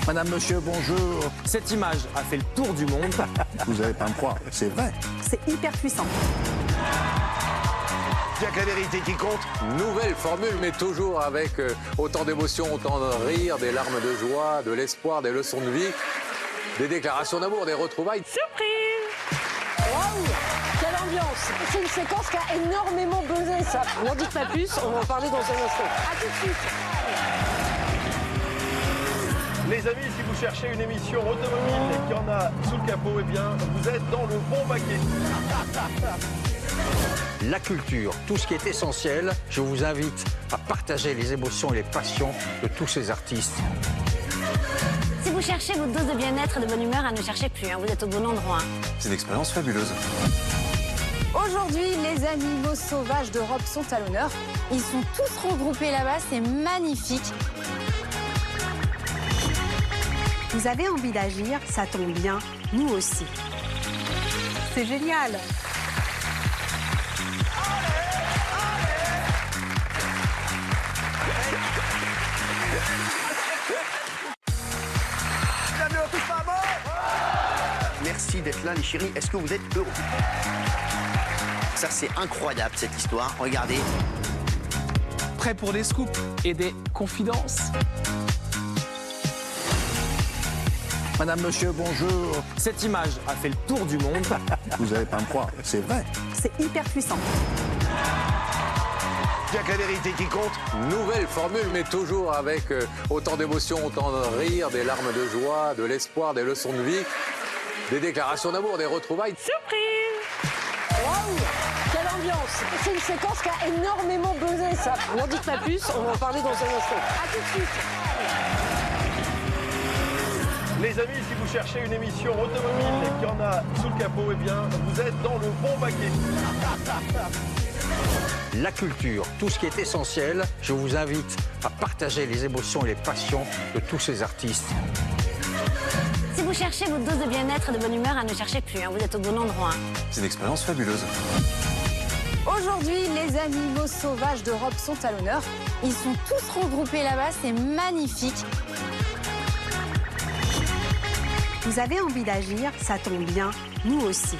Madame, monsieur, bonjour. Cette image a fait le tour du monde. Vous n'allez pas me croire, c'est vrai. C'est hyper puissant. Il n'y a que la vérité qui compte. Nouvelle formule, mais toujours avec autant d'émotions, autant de rire, des larmes de joie, de l'espoir, des leçons de vie, des déclarations d'amour, des retrouvailles. Surprise! Waouh! Quelle ambiance! C'est une séquence qui a énormément buzzé, ça. N'en dites pas plus, on va en parler dans un instant. A tout de suite! Les amis, si vous cherchez une émission automobile et qu'il y en a sous le capot, eh bien, vous êtes dans le bon paquet. La culture, tout ce qui est essentiel, je vous invite à partager les émotions et les passions de tous ces artistes. Si vous cherchez votre dose de bien-être et de bonne humeur, ne cherchez plus, vous êtes au bon endroit. C'est une expérience fabuleuse. Aujourd'hui, les animaux sauvages d'Europe sont à l'honneur. Ils sont tous regroupés là-bas, c'est magnifique. Vous avez envie d'agir, ça tombe bien, nous aussi. C'est génial. Bienvenue à tous, maman. Merci d'être là, les chéris. Est-ce que vous êtes heureux? Ça, c'est incroyable, cette histoire. Regardez. Prêt pour des scoops et des confidences. Madame, monsieur, bonjour. Cette image a fait le tour du monde. Vous n'allez pas me croire, c'est vrai. C'est hyper puissant. Il n'y a que la vérité qui compte. Nouvelle formule, mais toujours avec autant d'émotions, autant de rire, des larmes de joie, de l'espoir, des leçons de vie, des déclarations d'amour, des retrouvailles. Surprise! Waouh! Quelle ambiance! C'est une séquence qui a énormément buzzé, ça. N'en dites pas plus, on va en parler dans un instant. A tout de suite! Les amis, si vous cherchez une émission automobile et qu'il y en a sous le capot, eh bien, vous êtes dans le bon paquet. La culture, tout ce qui est essentiel, je vous invite à partager les émotions et les passions de tous ces artistes. Si vous cherchez votre dose de bien-être et de bonne humeur, ne cherchez plus, vous êtes au bon endroit. C'est une expérience fabuleuse. Aujourd'hui, les animaux sauvages d'Europe sont à l'honneur. Ils sont tous regroupés là-bas, c'est magnifique. Vous avez envie d'agir, ça tombe bien, nous aussi.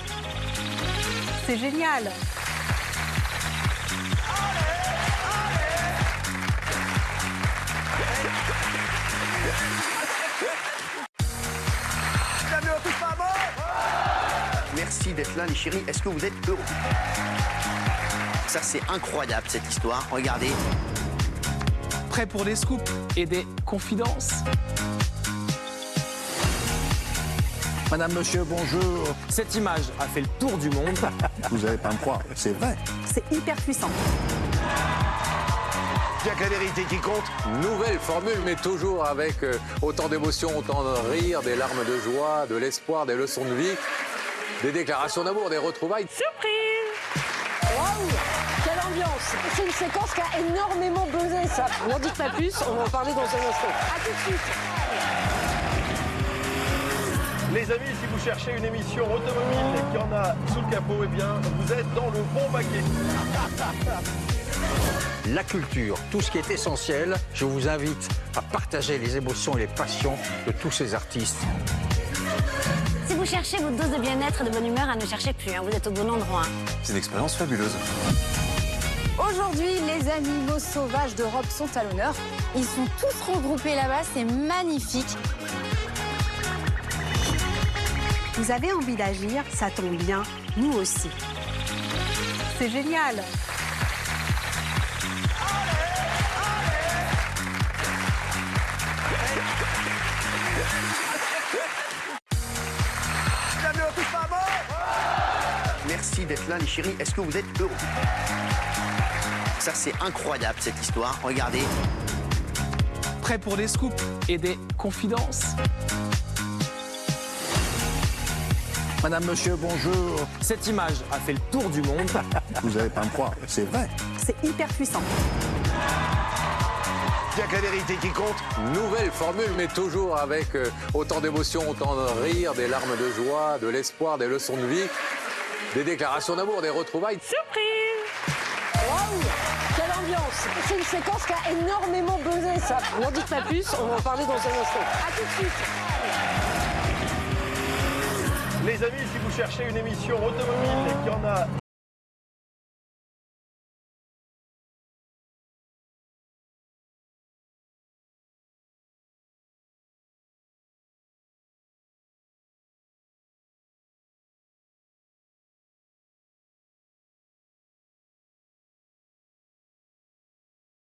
C'est génial. Bienvenue à tous, maman. Merci d'être là, les chéris. Est-ce que vous êtes heureux? Ça, c'est incroyable, cette histoire. Regardez. Prêt pour des scoops et des confidences. Madame, monsieur, bonjour. Cette image a fait le tour du monde. Vous n'allez pas me croire, c'est vrai. C'est hyper puissant. Il n'y a que la vérité qui compte. Nouvelle formule, mais toujours avec autant d'émotions, autant de rire, des larmes de joie, de l'espoir, des leçons de vie, des déclarations d'amour, des retrouvailles. Surprise! Waouh! Quelle ambiance! C'est une séquence qui a énormément buzzé, ça. N'en dites pas plus, on va en parler dans un instant. A tout de suite! Les amis, si vous cherchez une émission automobile et qu'il y en a sous le capot, eh bien, vous êtes dans le bon paquet. La culture, tout ce qui est essentiel, je vous invite à partager les émotions et les passions de tous ces artistes. Si vous cherchez votre dose de bien-être et de bonne humeur, ne cherchez plus, vous êtes au bon endroit. C'est une expérience fabuleuse. Aujourd'hui, les animaux sauvages d'Europe sont à l'honneur. Ils sont tous regroupés là-bas, c'est magnifique. Vous avez envie d'agir, ça tombe bien, nous aussi. C'est génial. Bienvenue à tous, maman. Merci d'être là, les chéris. Est-ce que vous êtes heureux? Ça, c'est incroyable, cette histoire. Regardez. Prêt pour des scoops et des confidences. Madame, monsieur, bonjour. Cette image a fait le tour du monde. Vous n'allez pas me croire, c'est vrai. C'est hyper puissant. Il n'y a que la vérité qui compte. Nouvelle formule, mais toujours avec autant d'émotions, autant de rire, des larmes de joie, de l'espoir, des leçons de vie, des déclarations d'amour, des retrouvailles. Surprise! Waouh! Quelle ambiance! ambiance. C'est une séquence qui a énormément buzzé, ça. N'en dites pas plus, on va en parler dans un instant. À tout de suite. Les amis, si vous cherchez une émission automobile qui en a